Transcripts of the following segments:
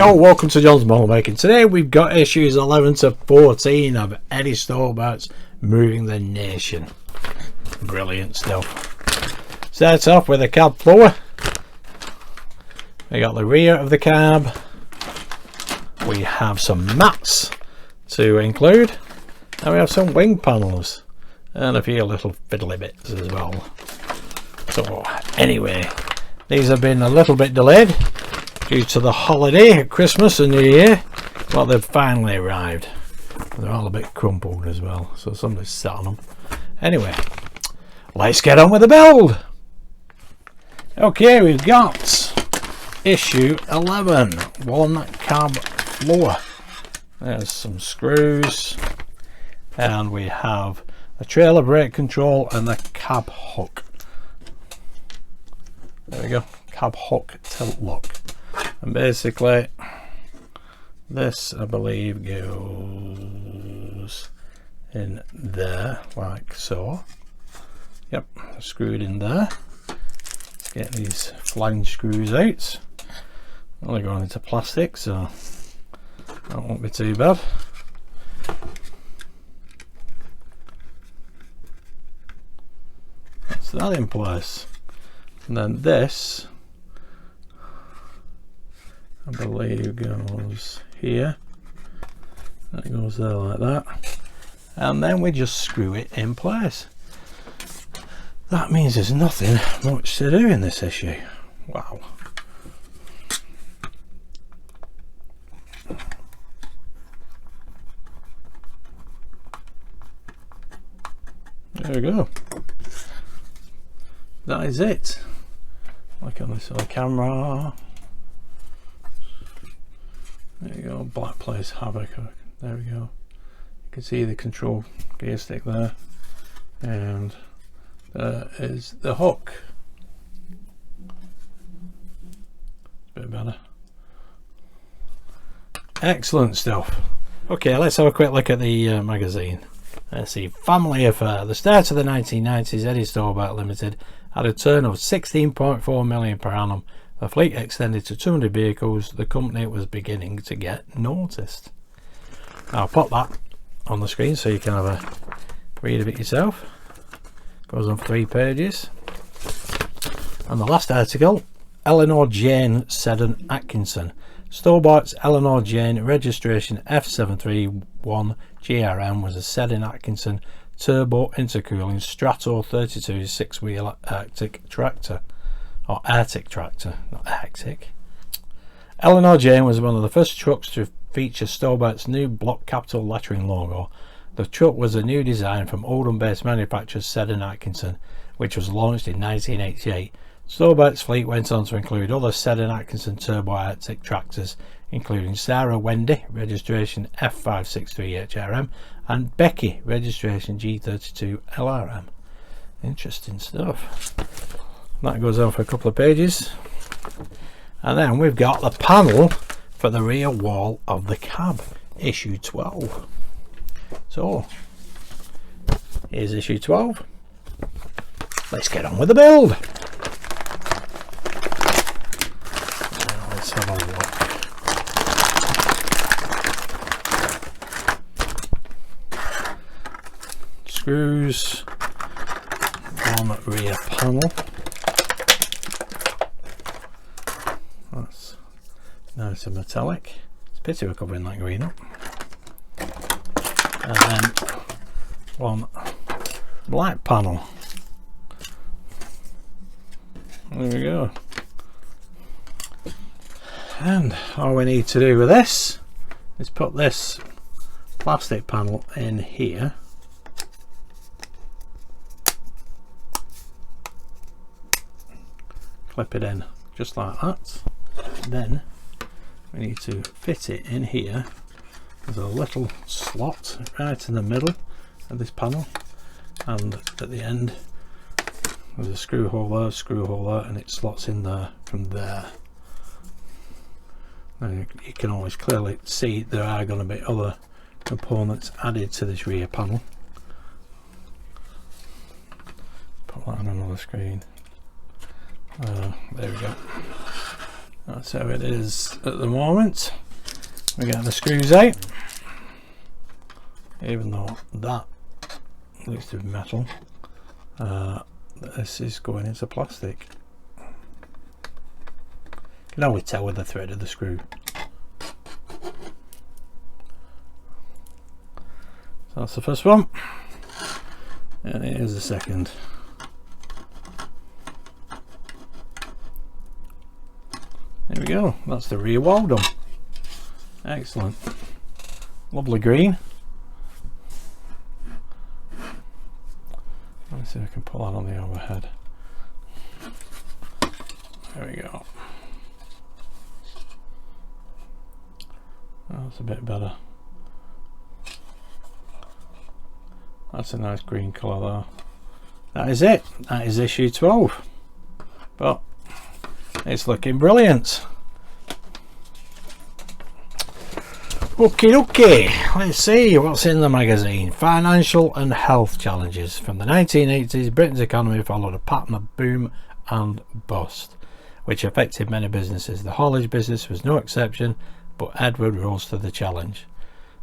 Yo, welcome to John's Model Making. Today we've got issues 11 to 14 of Eddie Stobart's Moving the Nation. Brilliant stuff. Starts off with a cab floor. We got the rear of the cab. We have some mats to include, and we have some wing panels and a few little fiddly bits as well. So anyway, these have been a little bit delayed due to the holiday at Christmas and New Year, but they've finally arrived. They're all a bit crumpled as well, so somebody's sat on them. Anyway, let's get on with the build. Okay, we've got issue 11, one cab floor. There's some screws, and we have a trailer brake control and the cab hook. There we go, cab hook tilt lock. And basically this, I believe, goes in there like so. Yep, screwed in there. Let's get these flange screws out. Only going into plastic, so that won't be too bad. That's that in place. And then this, I believe, goes here. That goes there like that. And then we just screw it in place. That means there's nothing much to do in this issue. Wow. There we go. That is it. Look on this other camera. There you go, black plays havoc. There we go. You can see the control gear stick there, and there is the hook. It's a bit better. Excellent stuff. Okay, let's have a quick look at the magazine. Let's see. Family Affair. The start of the 1990s, Eddie Stobart Limited had a turnover of 16.4 million per annum. The fleet extended to 200 vehicles. The company was beginning to get noticed. I'll pop that on the screen so you can have a read of it yourself. Goes on 3 pages. And the last article, Eleanor Jane Seddon Atkinson. Stobart's Eleanor Jane, registration F731 GRM, was a Seddon Atkinson turbo intercooling Strato 32 6-wheel Arctic tractor. Or Arctic tractor, not Arctic. Eleanor Jane was one of the first trucks to feature Stobart's new block capital lettering logo. The truck was a new design from Oldham-based manufacturer Seddon Atkinson, which was launched in 1988. Stobart's fleet went on to include other Seddon Atkinson turbo Arctic tractors, including Sarah Wendy, registration F563HRM, and Becky, registration G32 LRM. Interesting stuff. That goes on for a couple of pages, and then we've got the panel for the rear wall of the cab, issue 12. So here's issue 12. Let's get on with the build. Let's have a look. Screws on rear panel. That's nice and metallic. It's a pity we're covering that green up. And then one black panel. There we go. And all we need to do with this is put this plastic panel in here. Clip it in just like that. Then we need to fit it in here. There's a little slot right in the middle of this panel, and at the end there's a screw hole there, and it slots in there from there. And you can always clearly see there are going to be other components added to this rear panel. Put that on another screen. There we go. That's how it is at the moment. We get the screws out, even though that looks to be metal. This is going into plastic. You can always tell with the thread of the screw. So that's the first one, and here's the second. There we go, that's the rear wall done. Excellent. Lovely green. Let's see if I can pull that on the overhead. There we go. That's a bit better. That's a nice green colour there. That is it. That is issue 12. But it's looking brilliant. Okay, let's see what's in the magazine. Financial and health challenges. From the 1980s, Britain's economy followed a pattern of boom and bust, which affected many businesses. The haulage business was no exception, but Edward rose to the challenge.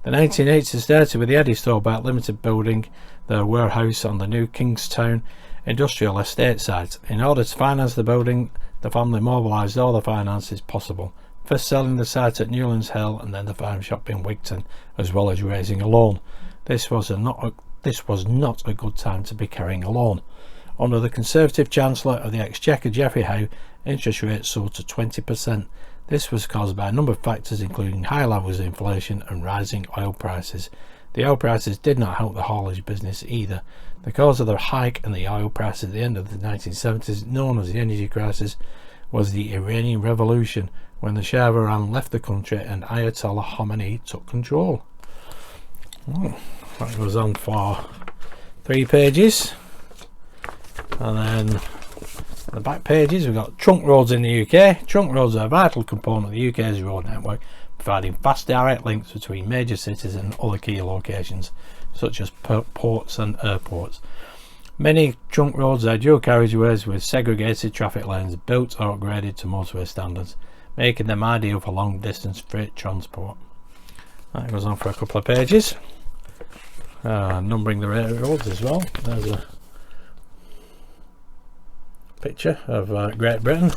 The 1980s started with the Eddie Stobart Limited building their warehouse on the new Kingstown industrial estate site. In order to finance the building, the family mobilised all the finances possible, first selling the site at Newlands Hill and then the farm shop in Wigton, as well as raising a loan. This was not a good time to be carrying a loan. Under the Conservative Chancellor of the Exchequer, Geoffrey Howe, interest rates soared to 20%. This was caused by a number of factors, including high levels of inflation and rising oil prices. The oil prices did not help the haulage business either. The cause of the hike in the oil prices at the end of the 1970s, known as the energy crisis, was the Iranian Revolution, when the Shah of Iran left the country and Ayatollah Khomeini took control. That goes on for 3 pages. And then the back pages, we've got trunk roads in the UK. Trunk roads are a vital component of the UK's road network, providing fast direct links between major cities and other key locations, such as ports and airports. Many trunk roads are dual carriageways with segregated traffic lanes built or upgraded to motorway standards, making them ideal for long distance freight transport. That goes on for a couple of pages. Numbering the roads as well. There's a picture of Great Britain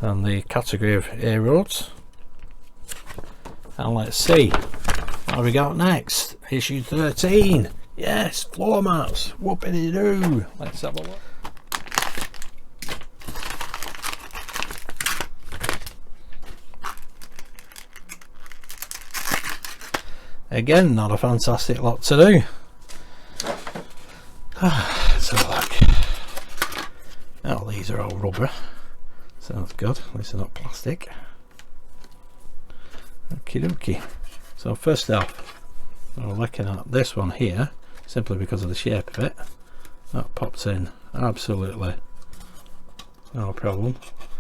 and the category of A roads. And let's see what we got next. Issue 13. Yes, floor mats. Whoopity doo. Let's have a look. Again, not a fantastic lot to do. Let's have a look. Oh, these are all rubber. Sounds good. At least they're not plastic. Okie dokie. So first off, we're looking at this one here, simply because of the shape of it. That pops in absolutely no problem.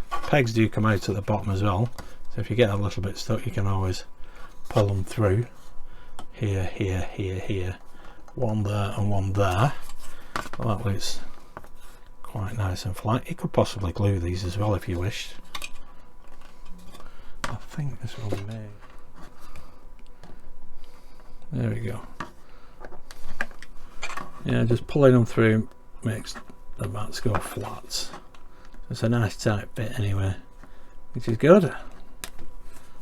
Pegs do come out at the bottom as well, so if you get a little bit stuck, you can always pull them through. Here, here, here, here. One there and one there. Well, that looks quite nice and flat. You could possibly glue these as well if you wished. I think this will be made. There we go. Yeah, just pulling them through makes the mats go flat. It's a nice tight fit anyway, which is good.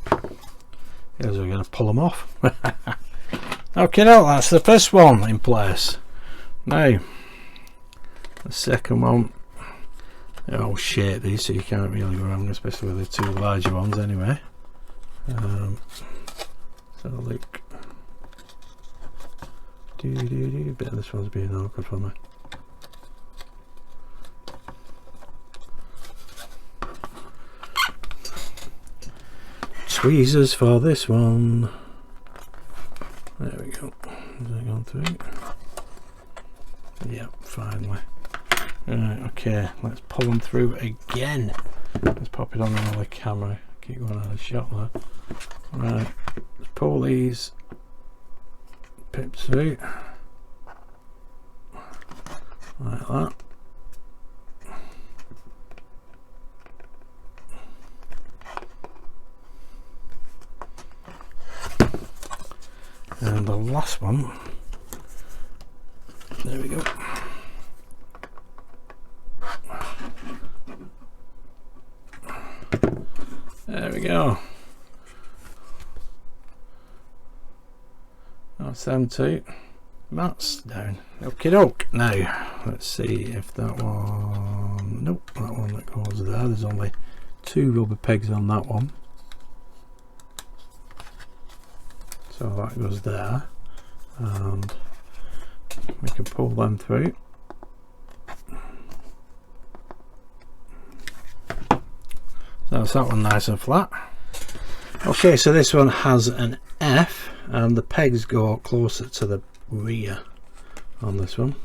Because we're going to pull them off. Okay, now that's the first one in place. Now, the second one, they're all shaped these, so you can't really go wrong, especially with the two larger ones anyway. So look. Bet this one's being awkward for me. Tweezers for this one. There we go. Has that gone through? Yep, finally. Right, okay, let's pull them through again. Let's pop it on another camera. Keep going out of shot there. Right, let's pull these pips through. Like that. last one. There we go. There we go. That's them two. That's down. Okie doke. Now, let's see if that one... Nope, that one that goes there. There's only 2 rubber pegs on that one. So that goes there. And we can pull them through. So that's that one nice and flat. Okay, so this one has an F and the pegs go closer to the rear on this one.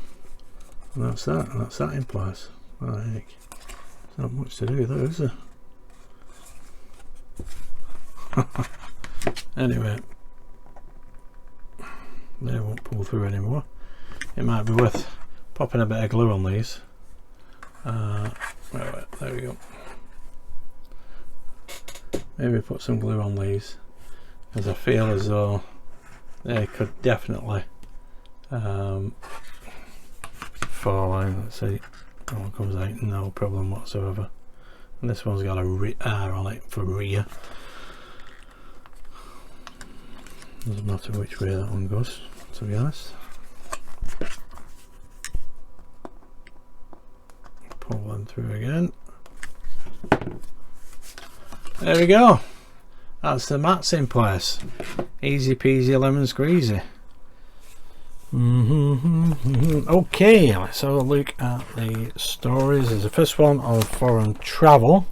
And that's that in place. Well, heck, there's not much to do there, is there? Anyway, they won't pull through anymore. It might be worth popping a bit of glue on these. Wait, there we go. Maybe put some glue on these, because I feel as though they could definitely fall in. Let's see. That one comes out, no problem whatsoever. And this one's got a R on it for rear. Doesn't matter which way that one goes, to be honest. Pull them through again. There we go. That's the mats in place. Easy peasy lemon squeezy. Okay, let's have a look at the stories. There's the first one on foreign travel,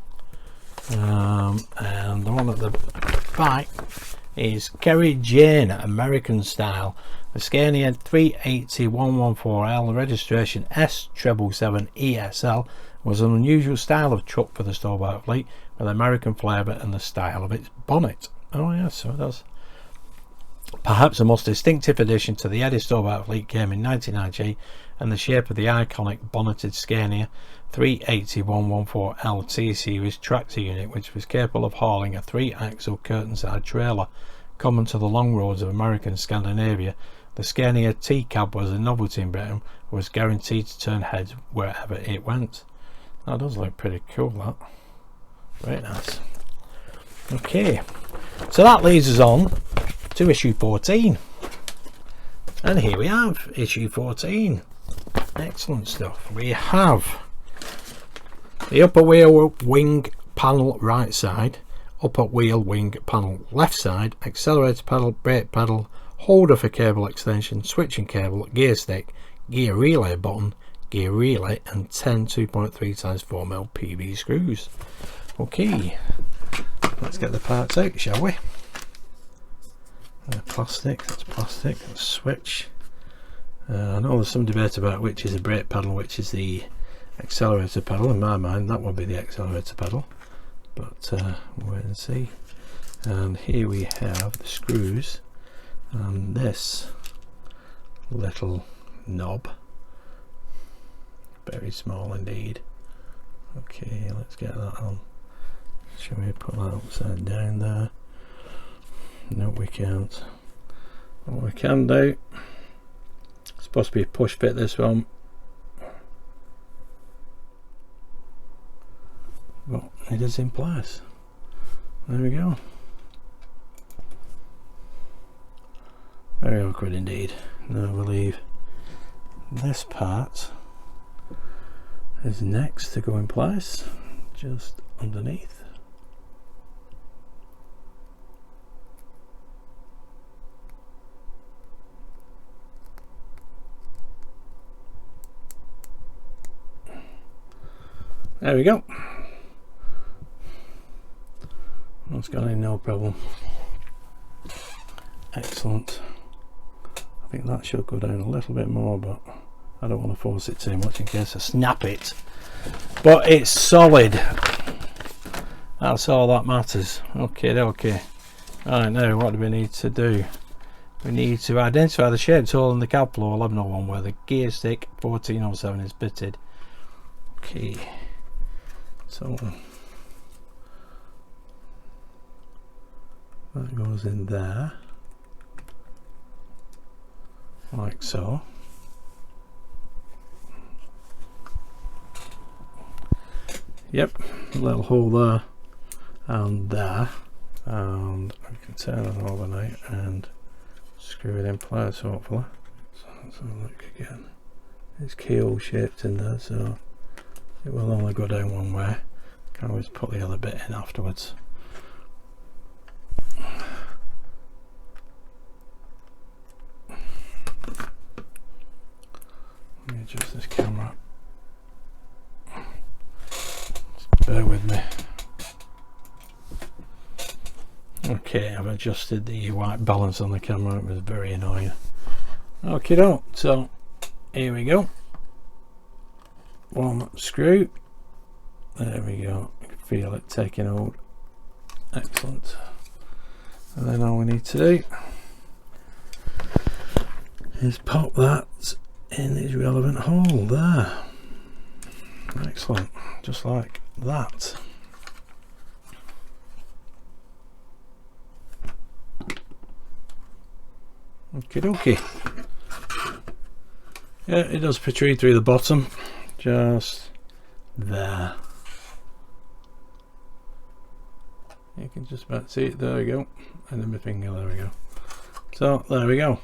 and the one at the back is Kerry Jane American style. The Scania 380-114L, registration S777ESL, was an unusual style of truck for the Stobart fleet, with American flavour and the style of its bonnet. Oh yes, so it does. Perhaps the most distinctive addition to the Eddie Stobart fleet came in 1998, and the shape of the iconic bonneted Scania 380-114L T-Series tractor unit, which was capable of hauling a 3-axle curtain-side trailer. Common to the long roads of American Scandinavia, the Scania T-Cab was a novelty in Britain, was guaranteed to turn heads wherever it went. That does look pretty cool, that. Very nice. Okay, so that leads us on to issue 14. And here we have issue 14. Excellent stuff. We have the upper wheel wing panel right side, upper wheel wing panel left side, accelerator pedal, brake pedal, holder for cable extension, switching cable, gear stick, gear relay button, gear relay, and 10 2.3x4mm PV screws. Okay, let's get the parts out, shall we? Plastic, that's plastic, that's switch. I know there's some debate about which is the brake pedal, which is the accelerator pedal. In my mind that would be the accelerator pedal, but we'll wait and see. And here we have the screws and this little knob, very small indeed. Okay, let's get that on. Shall we put that upside down there? No, we can't. What we can do, it's supposed to be a push fit, this one, but it is in place. There we go. Very awkward indeed. Now I believe this part is next to go in place, just underneath. There we go. That's gone in no problem. Excellent. I think that should go down a little bit more, but I don't want to force it too much in case I snap it. But it's solid. That's all that matters. Okay, okay. Alright, now what do we need to do? We need to identify the shaped hole in the cab floor 1101 where the gear stick 1407 is bitted. Okay. So that goes in there. like so. Yep, a little hole there and there, and I can turn it overnight and screw it in place hopefully. So let's have a look again. It's keyhole shaped in there, so it will only go down one way. Can always put the other bit in afterwards. Let me adjust this camera. Just bear with me. Okay, I've adjusted the white balance on the camera. It was very annoying. Okay, so here we go. One screw. There we go. You can feel it taking hold. Excellent. And then all we need to do is pop that in its relevant hole there. Excellent. Just like that. Okie dokie. Yeah, it does protrude through the bottom, just there. You can just about see it. There we go. And then my finger, there we go. So there we go.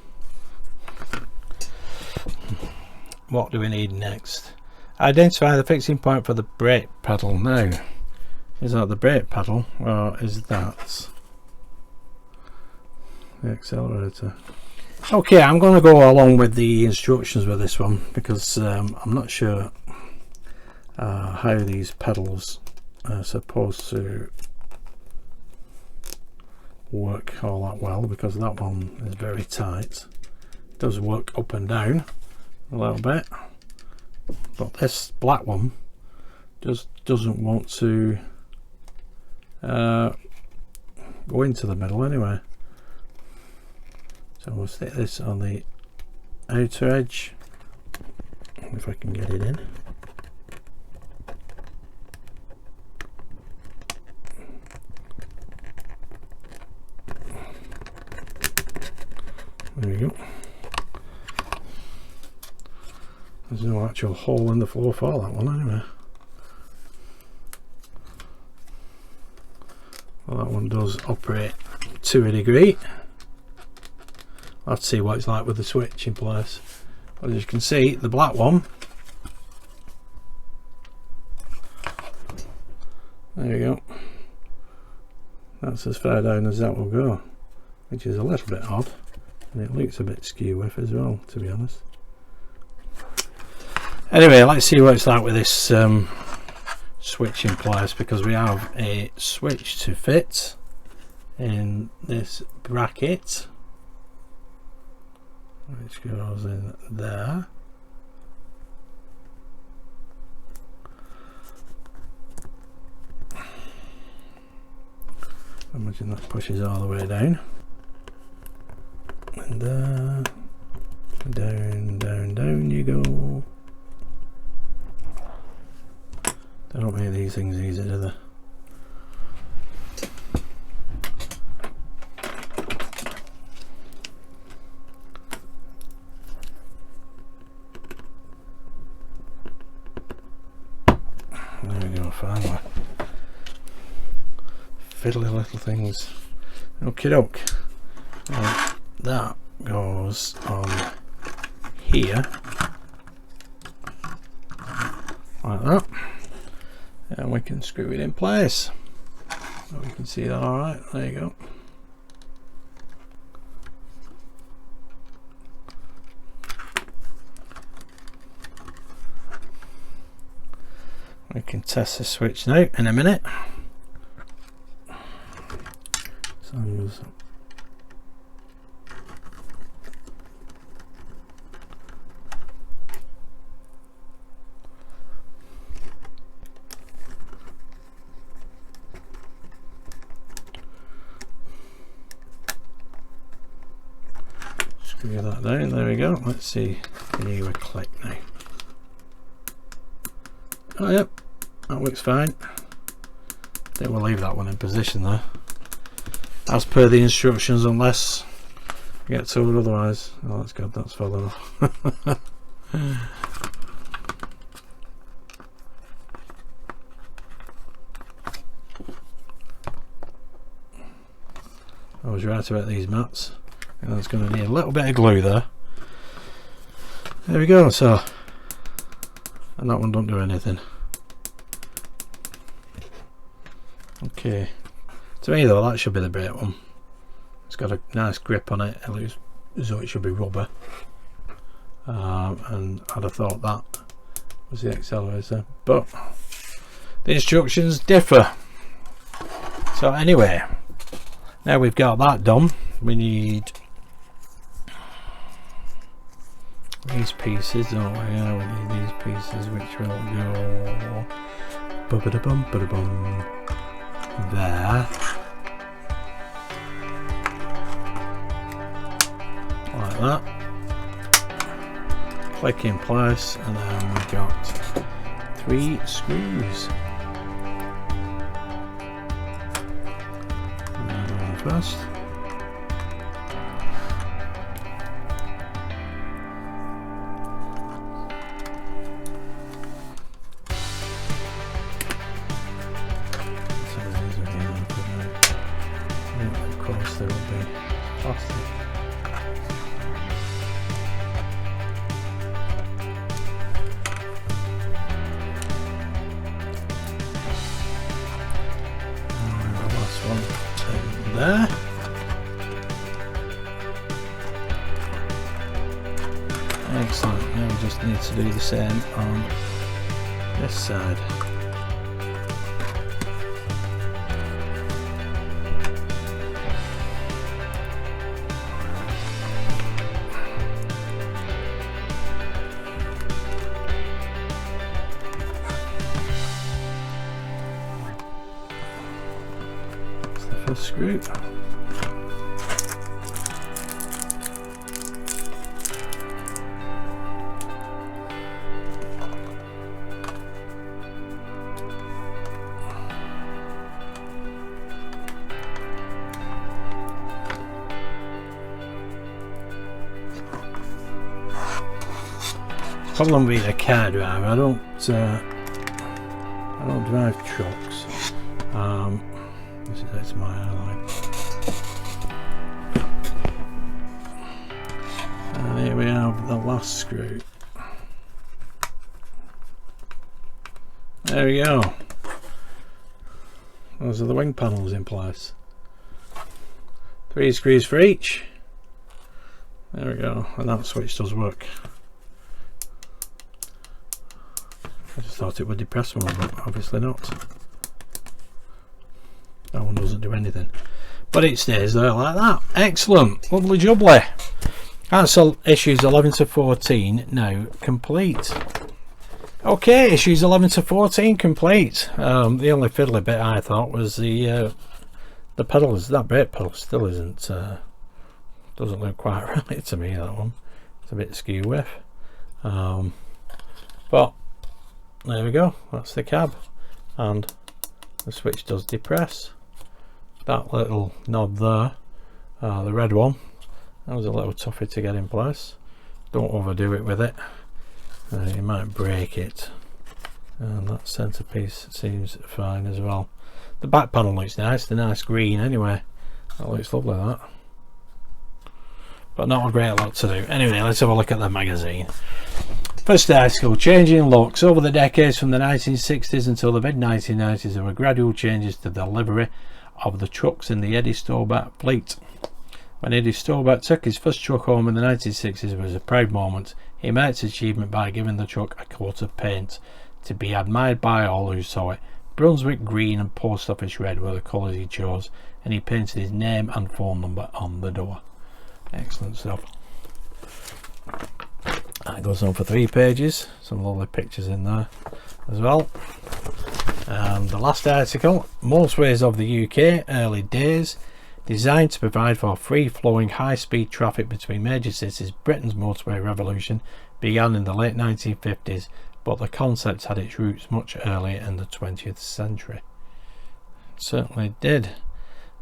What do we need next? Identify the fixing point for the brake pedal. Now, is that the brake pedal or is that the accelerator? Okay, I'm going to go along with the instructions with this one because I'm not sure how these pedals are supposed to work all that well, because that one is very tight. It does work up and down a little bit, but this black one just doesn't want to go into the middle anyway. So we'll stick this on the outer edge, if I can get it in. There we go. There's no actual hole in the floor for that one anyway. Well, that one does operate to a degree. Let's see what it's like with the switch in place. As you can see, the black one, there you go, that's as far down as that will go, which is a little bit odd, and it looks a bit skew with as well, to be honest. Anyway, let's see what it's like with this switch in place, because we have a switch to fit in this bracket, which goes in there. Imagine that pushes all the way down. And down, down, down you go. They don't make these things easy, do they? There we go, finally. Fiddly little things. Okie doke. That goes on here, like that, and we can screw it in place. So we can see that alright. There you go. We can test the switch now in a minute. So use screw that down. There we go. Let's see. Can you click now? Oh yep, that looks fine. I think we'll leave that one in position there, as per the instructions, unless Get to it otherwise. Oh, that's good, that's fallen off. I was right about these mats. And that's going to need a little bit of glue there. There we go, so. And that one don't do anything. Okay. To me though, that should be the brake one. It's got a nice grip on it. It looks as though it should be rubber. And I'd have thought that was the accelerator. But the instructions differ. So anyway, now we've got that done, we need these pieces, don't we? Yeah, we need these pieces, which will go ba-ba-da-bum, there, like that, click in place, and then we've got 3 screws. First. Of course there will be plastic. And the last one there. Excellent, now we just need to do the same on this side. That's the first screw. Problem being a car driver, I don't drive trucks. That's my highlight. And here we have the last screw. There we go. Those are the wing panels in place. 3 screws for each. There we go, and that switch does work. I just thought it would depress one, but obviously not. That one doesn't do anything, but it stays there like that. Excellent, lovely jubbly. That's all issues 11 to 14 now complete. Okay, issues 11 to 14 complete. The only fiddly bit I thought was the pedals. That brake pedal still isn't doesn't look quite right to me. That one, it's a bit skew with, but there we go, that's the cab, and the switch does depress. That little knob there, the red one, that was a little tougher to get in place. Don't overdo it with it, you might break it. And that centerpiece seems fine as well. The back panel looks nice, the nice green anyway, that looks lovely, that. But not a great lot to do. Anyway, let's have a look at the magazine. First article, changing looks. Over the decades from the 1960s until the mid-1990s, there were gradual changes to the livery of the trucks in the Eddie Stobart fleet. When Eddie Stobart took his first truck home in the 1960s, it was a proud moment. He made its achievement by giving the truck a coat of paint to be admired by all who saw it. Brunswick green and post office red were the colours he chose, and he painted his name and phone number on the door. Excellent stuff. That goes on for 3 pages, some lovely pictures in there as well. And the last article, motorways of the UK, early days. Designed to provide for free-flowing high-speed traffic between major cities, Britain's motorway revolution began in the late 1950s, but the concept had its roots much earlier in the 20th century. It certainly did.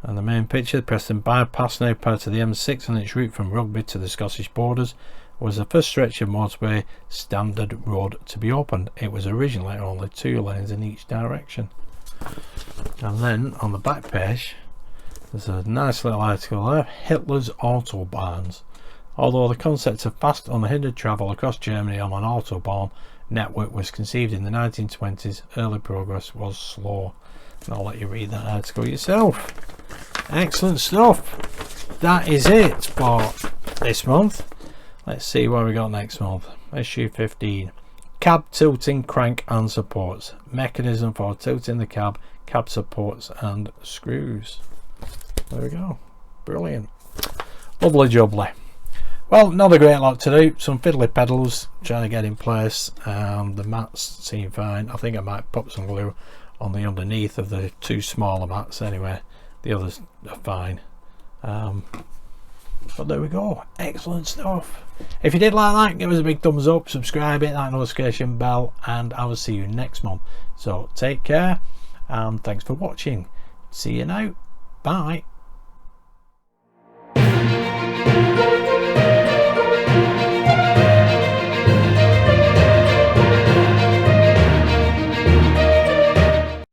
And the main picture, the Preston bypass, now part of the M6 on its route from Rugby to the Scottish borders, was the first stretch of motorway standard road to be opened. It was originally only 2 lanes in each direction. And then on the back page there's a nice little article there, Hitler's Autobahns. Although the concept of fast unhindered travel across Germany on an autobahn network was conceived in the 1920s, early progress was slow. And I'll let you read that article yourself. Excellent stuff. That is it for this month. Let's see what we got next month. Issue 15. Cab tilting crank and supports. Mechanism for tilting the cab, cab supports and screws. There we go. Brilliant. Lovely jubbly. Well, not a great lot to do. Some fiddly pedals trying to get in place. The mats seem fine. I think I might put some glue on the underneath of the 2 smaller mats anyway. The others are fine. But there we go. Excellent stuff. If you did like that, give us a big thumbs up, subscribe, hit that notification bell, and I will see you next month. So take care and thanks for watching. See you now. Bye.